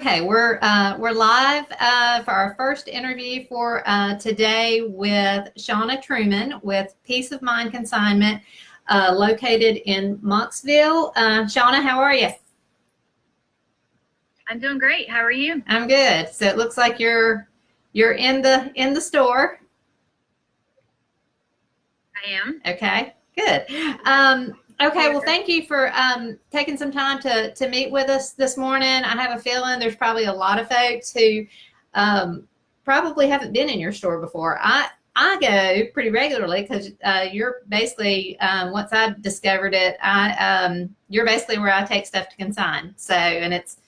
Okay, we're live for our first interview for today with Shawna Truman with Peace of Mind Consignment, located in Monksville. Shawna, how are you? I'm doing great. How are you? I'm good. So it looks like you're in the store. I am. Okay, good. Okay, well, thank you for taking some time to meet with us this morning. I have a feeling there's probably a lot of folks who probably haven't been in your store before. I go pretty regularly because you're basically once I discovered it, you're basically where I take stuff to consign. So, and it's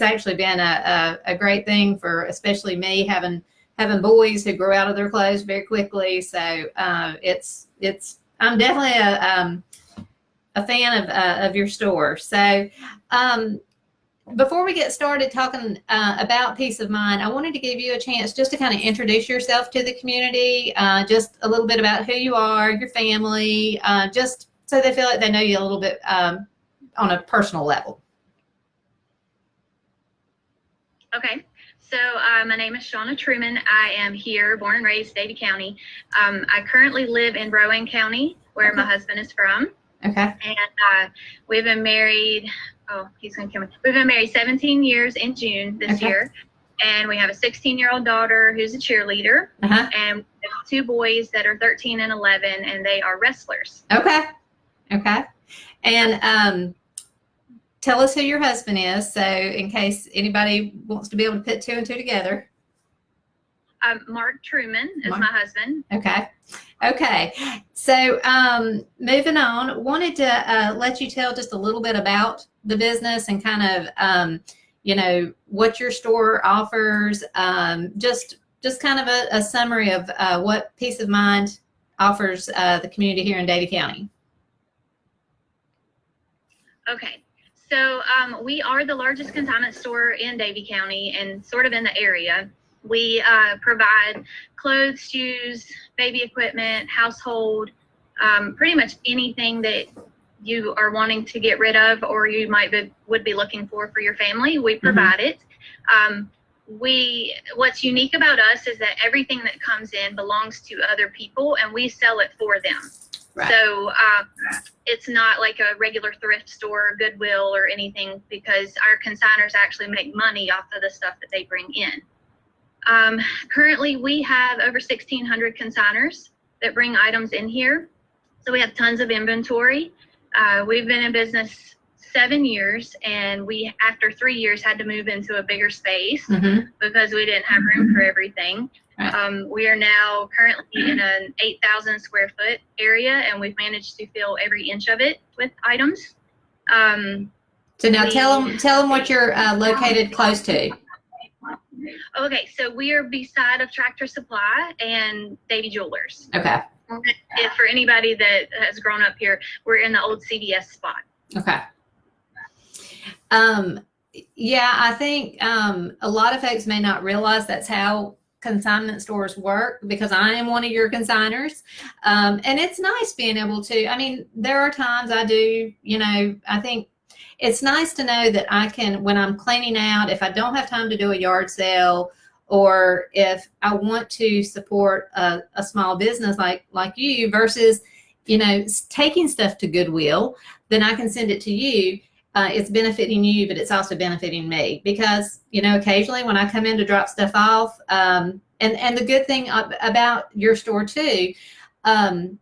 actually been a great thing for especially me having boys who grow out of their clothes very quickly. So I'm definitely a fan of your store. So before we get started talking about Peace of Mind, I wanted to give you a chance just to kind of introduce yourself to the community, just a little bit about who you are, your family, just so they feel like they know you a little bit on a personal level. Okay. So my name is Shawna Truman. I am here, born and raised, Davie County. I currently live in Rowan County, where my husband is from. Okay. And we've been married, he's going to kill me. We've been married 17 years in June this year. And we have a 16-year-old daughter who's a cheerleader. And we have 2 boys that are 13 and 11, and they are wrestlers. Okay. And tell us who your husband is, so in case anybody wants to be able to put 2 and 2 together. Mark Truman is my husband. Okay. So moving on, wanted to let you tell just a little bit about the business and kind of, what your store offers. Just kind of a summary of what Peace of Mind offers the community here in Davie County. Okay. So we are the largest consignment store in Davie County and sort of in the area. We provide clothes, shoes, baby equipment, household, pretty much anything that you are wanting to get rid of or you would be looking for your family. We provide it. What's unique about us is that everything that comes in belongs to other people and we sell it for them. Right. So it's not like a regular thrift store, Goodwill or anything, because our consigners actually make money off of the stuff that they bring in. Currently, we have over 1,600 consigners that bring items in here. So we have tons of inventory. We've been in business 7 years, and we, after 3 years, had to move into a bigger space because we didn't have room for everything. We are now currently in an 8,000 square foot area, and we've managed to fill every inch of it with items. So now tell them what you're located close to. Okay, so we are beside of Tractor Supply and Davie Jewelers. Okay. For anybody that has grown up here, we're in the old CVS spot. Okay. Yeah, I think a lot of folks may not realize that's how consignment stores work, because I am one of your consigners. And it's nice being able to, I mean, there are times I do, I think it's nice to know that I can, when I'm cleaning out, if I don't have time to do a yard sale, or if I want to support a small business like you versus, taking stuff to Goodwill, then I can send it to you. It's benefiting you, but it's also benefiting me because, occasionally when I come in to drop stuff off, and the good thing about your store too,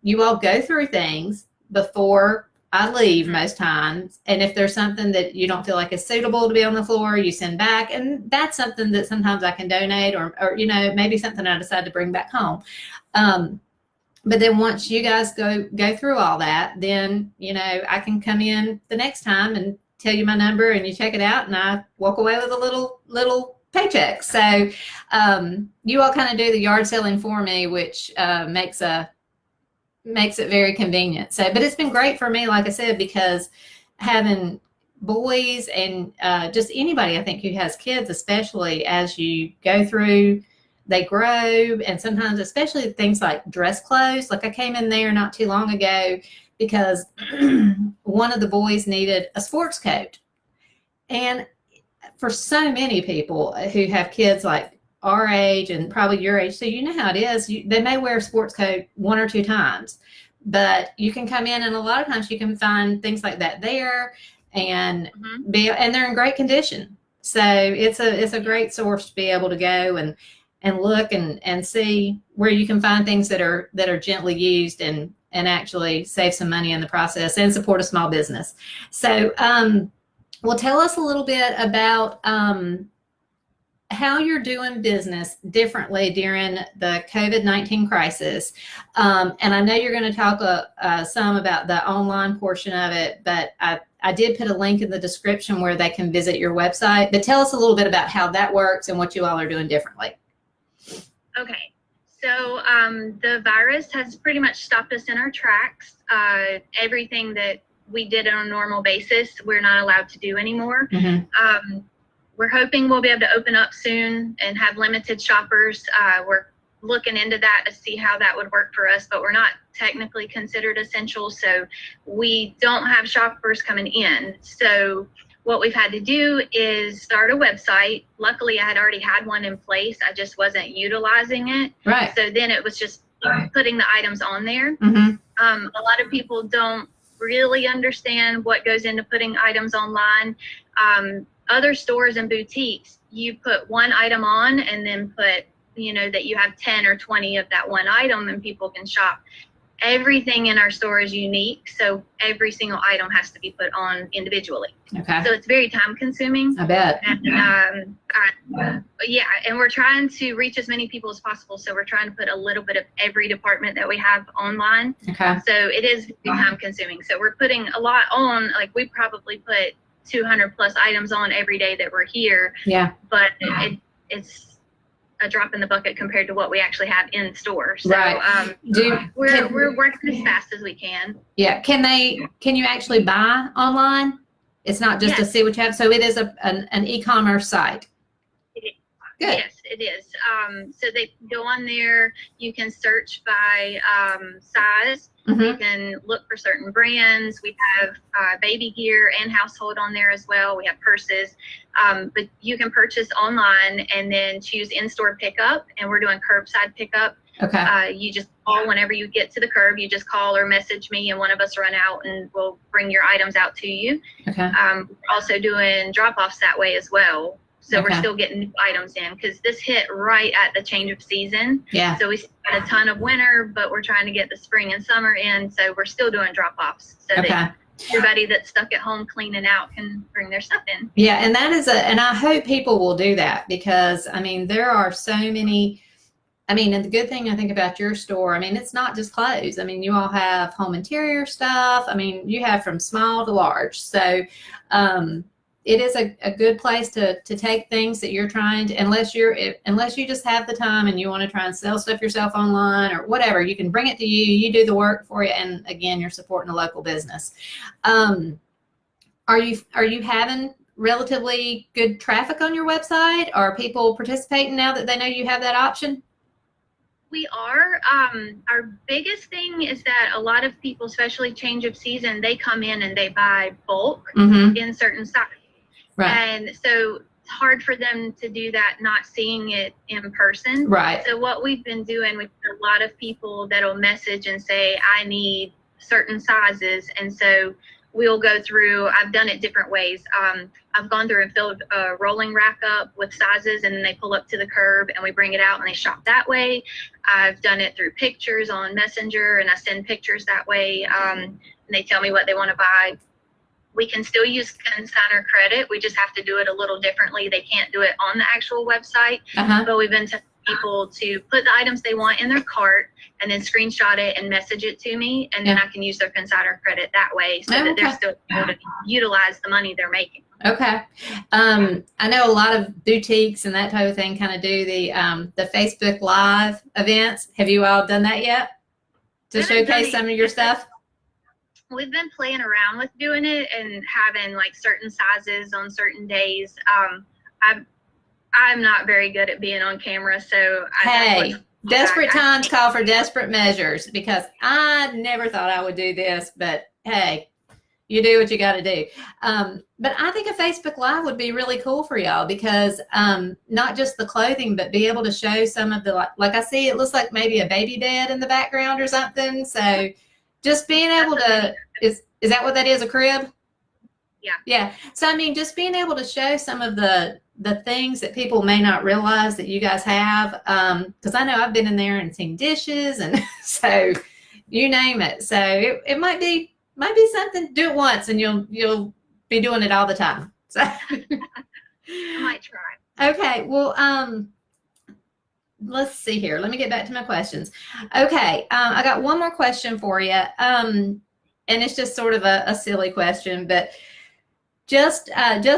you all go through things before I leave most times. And if there's something that you don't feel like is suitable to be on the floor, you send back. And that's something that sometimes I can donate or maybe something I decide to bring back home. But then once you guys go through all that, then, I can come in the next time and tell you my number and you check it out and I walk away with a little paycheck. So you all kind of do the yard selling for me, which makes it very convenient. So, but it's been great for me, like I said, because having boys and just anybody, I think, who has kids, especially as you go through, they grow. And sometimes, especially things like dress clothes, like I came in there not too long ago because one of the boys needed a sports coat. And for so many people who have kids like our age and probably your age, so you know how it is. They may wear a sports coat 1 or 2 times, but you can come in and a lot of times you can find things like that there, and and they're in great condition. So it's a great source to be able to go and look and see where you can find things that are gently used and actually save some money in the process and support a small business. So well, tell us a little bit about how you're doing business differently during the COVID-19 crisis. And I know you're going to talk some about the online portion of it, but I did put a link in the description where they can visit your website. But tell us a little bit about how that works and what you all are doing differently. Okay. So the virus has pretty much stopped us in our tracks. Everything that we did on a normal basis, we're not allowed to do anymore. We're hoping we'll be able to open up soon and have limited shoppers. We're looking into that to see how that would work for us, but we're not technically considered essential, so we don't have shoppers coming in. So what we've had to do is start a website. Luckily, I had already had one in place. I just wasn't utilizing it. Right. So then it was just putting the items on there. A lot of people don't really understand what goes into putting items online. Other stores and boutiques, you put one item on and then put, that you have 10 or 20 of that one item and people can shop. Everything in our store is unique, so every single item has to be put on individually. Okay. So it's very time consuming. I bet. And and we're trying to reach as many people as possible, so we're trying to put a little bit of every department that we have online. Okay. So it is very time consuming. So we're putting a lot on, like we probably put 200 plus items on every day that we're here. Yeah. But it's a drop in the bucket compared to what we actually have in store. So right. We're working as fast as we can. Yeah. Can you actually buy online? It's not just to see what you have. So it is an e-commerce site. Good. Yes, it is. So they go on there. You can search by size. You can look for certain brands. We have baby gear and household on there as well. We have purses. But you can purchase online and then choose in-store pickup. And we're doing curbside pickup. Okay. You just call whenever you get to the curb. You just call or message me, and one of us run out and we'll bring your items out to you. Okay. We're also doing drop-offs that way as well. So we're still getting new items in because this hit right at the change of season. Yeah. So we still had a ton of winter, but we're trying to get the spring and summer in. So we're still doing drop-offs so that everybody that's stuck at home cleaning out can bring their stuff in. Yeah, and that is and I hope people will do that because, there are so many. And the good thing I think about your store, it's not just clothes. You all have home interior stuff. You have from small to large. So, it is a good place to take things that you're trying to, unless you just have the time and you want to try and sell stuff yourself online or whatever, you can bring it to you do the work for you. And again, you're supporting a local business. Are you having relatively good traffic on your website? Are people participating now that they know you have that option? We are. Our biggest thing is that a lot of people, especially change of season, they come in and they buy bulk in certain sizes. Right. And so it's hard for them to do that not seeing it in person. Right. So what we've been doing with a lot of people that'll message and say, I need certain sizes. And so we'll go through, I've done it different ways. I've gone through and filled a rolling rack up with sizes, and then they pull up to the curb and we bring it out and they shop that way. I've done it through pictures on Messenger, and I send pictures that way. And they tell me what they want to buy. We can still use consignor credit. We just have to do it a little differently. They can't do it on the actual website, but we've been telling people to put the items they want in their cart and then screenshot it and message it to me, and then I can use their consignor credit that way so that they're still able to utilize the money they're making. Okay. I know a lot of boutiques and that type of thing kind of do the Facebook Live events. Have you all done that yet to showcase some of your stuff? We've been playing around with doing it and having like certain sizes on certain days. I'm not very good at being on camera, so desperate times call for desperate measures, because I never thought I would do this, but hey, you do what you got to do. But I think a Facebook Live would be really cool for y'all because not just the clothing, but be able to show some of the, like I see, it looks like maybe a baby bed in the background or something. So just being able to, is that what that is, a crib? Yeah. Yeah. So, I mean, just being able to show some of the things that people may not realize that you guys have, because I know I've been in there and seen dishes and so you name it. So it might be something, do it once and you'll be doing it all the time. So I might try. Okay. Well, let's see here. Let me get back to my questions. Okay. I got one more question for you. And it's just sort of a silly question, but just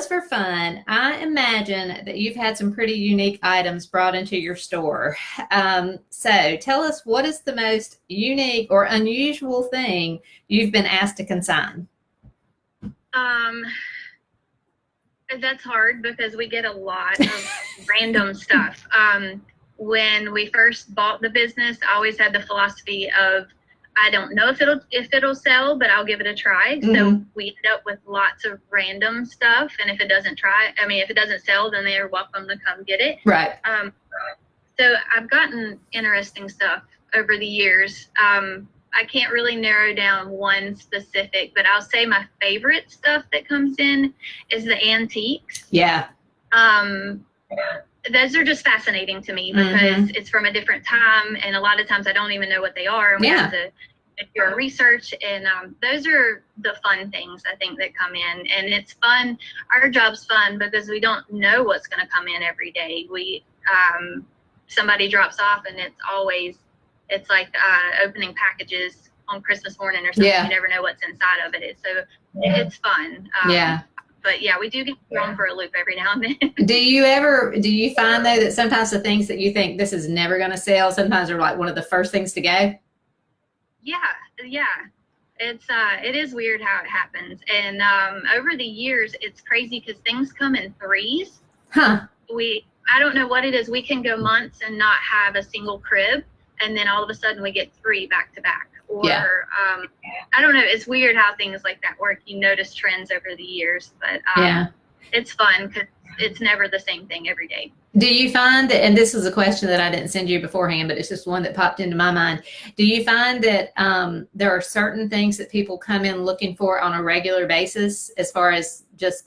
for fun, I imagine that you've had some pretty unique items brought into your store. So tell us, what is the most unique or unusual thing you've been asked to consign? That's hard because we get a lot of random stuff. When we first bought the business, I always had the philosophy of, I don't know if it'll sell, but I'll give it a try. Mm-hmm. So we end up with lots of random stuff. And if it doesn't sell, then they're welcome to come get it. Right. So I've gotten interesting stuff over the years. I can't really narrow down one specific, but I'll say my favorite stuff that comes in is the antiques. Yeah. Those are just fascinating to me because it's from a different time, and a lot of times I don't even know what they are, and we have to do our research, and those are the fun things I think that come in, and it's fun. Our job's fun because we don't know what's going to come in every day. We somebody drops off, and it's like opening packages on Christmas morning or something. You never know what's inside of it. So it's fun. But yeah, we do get thrown for a loop every now and then. Do you find though that sometimes the things that you think this is never going to sell, sometimes are like one of the first things to go? Yeah. It is weird how it happens. And over the years, it's crazy because things come in threes. Huh. I don't know what it is. We can go months and not have a single crib, and then all of a sudden we get three back to back. Or I don't know. It's weird how things like that work. You notice trends over the years, but it's fun because it's never the same thing every day. Do you find that, and this was a question that I didn't send you beforehand, but it's just one that popped into my mind. Do you find that there are certain things that people come in looking for on a regular basis as far as just,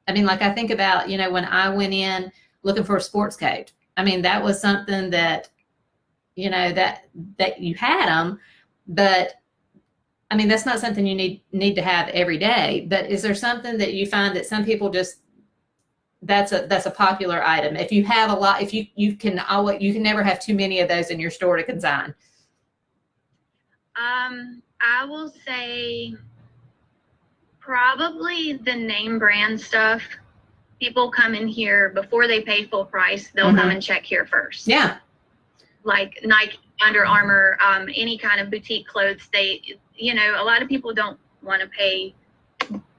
I mean, like I think about, when I went in looking for a sports coat, I mean, that was something that, that you had them. But I mean, that's not something you need to have every day. But is there something that you find that some people just, that's a popular item? If you have a lot, if you can never have too many of those in your store to consign. I will say probably the name brand stuff. People come in here before they pay full price. They'll come and check here first. Yeah. Like Nike, Under Armour, any kind of boutique clothes. A lot of people don't want to pay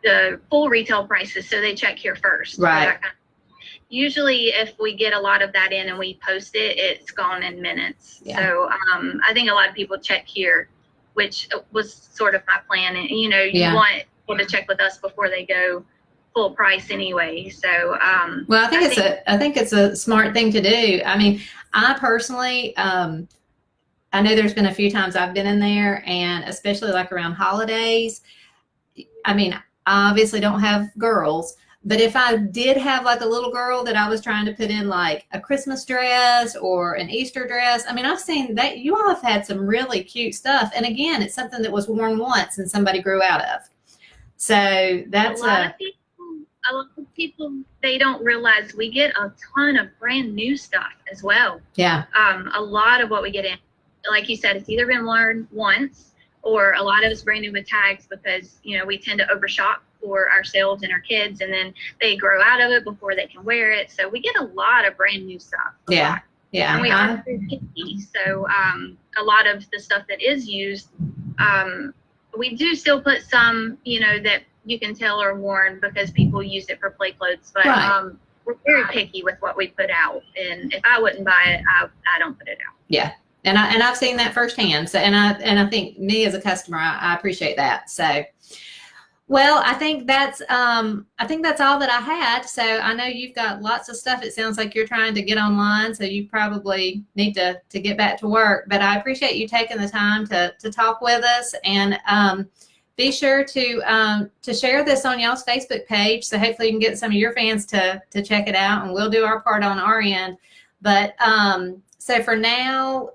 the full retail prices, so they check here first. Right. Usually if we get a lot of that in and we post it, it's gone in minutes. Yeah. So I think a lot of people check here, which was sort of my plan. And, you want people to check with us before they go full price anyway. So well, I think it's a smart thing to do. I mean, I personally, I know there's been a few times I've been in there, and especially like around holidays. I mean, I obviously don't have girls, but if I did have like a little girl that I was trying to put in like a Christmas dress or an Easter dress, I mean, I've seen that you all have had some really cute stuff. And again, it's something that was worn once and somebody grew out of. So that's a lot of people, they don't realize we get a ton of brand new stuff as well. Yeah. A lot of what we get in, like you said, it's either been worn once, or a lot of it's brand new with tags because, we tend to overshop for ourselves and our kids, and then they grow out of it before they can wear it. So we get a lot of brand new stuff. Yeah. Yeah. And we are picky. So a lot of the stuff that is used, we do still put some, that you can tell are worn because people use it for play clothes. But we're very picky with what we put out. And if I wouldn't buy it, I don't put it out. Yeah. And I've seen that firsthand. So, and I think me as a customer, I appreciate that. So, Well, I think that's all that I had. So I know you've got lots of stuff. It sounds like you're trying to get online, so you probably need to get back to work. But I appreciate you taking the time to talk with us, and be sure to share this on y'all's Facebook page. So hopefully you can get some of your fans to check it out, and we'll do our part on our end. But so for now,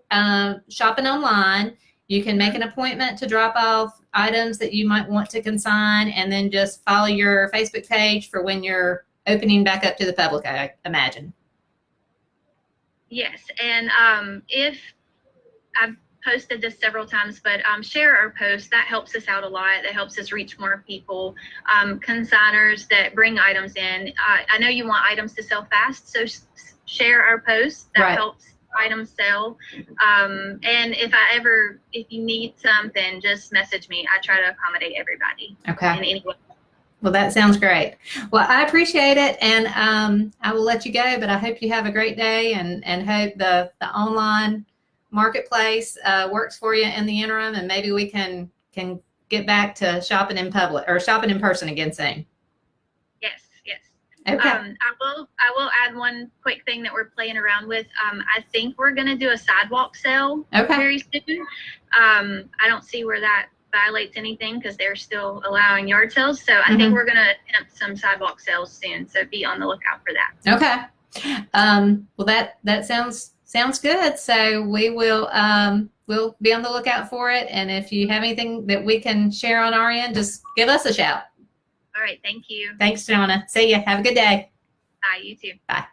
shopping online. You can make an appointment to drop off items that you might want to consign, and then just follow your Facebook page for when you're opening back up to the public, I imagine. Yes, and if I've posted this several times, but share our posts. That helps us out a lot. That helps us reach more people. Consigners that bring items in. I know you want items to sell fast, so share our posts. That helps items sell. And if you need something, just message me. I try to accommodate everybody. Okay. In any way. Well, that sounds great. Well, I appreciate it, and I will let you go, but I hope you have a great day, and hope the online marketplace works for you in the interim, and maybe we can get back to shopping in public or shopping in person again soon. Yes. Okay. I will add one quick thing that we're playing around with. I think we're going to do a sidewalk sale very soon. I don't see where that violates anything because they're still allowing yard sales. So I think we're going to attempt some sidewalk sales soon. So be on the lookout for that. Okay. Well, that sounds good. So we will we'll be on the lookout for it. And if you have anything that we can share on our end, just give us a shout. All right. Thank you. Thanks, Shawna. See ya. Have a good day. Bye. You too. Bye.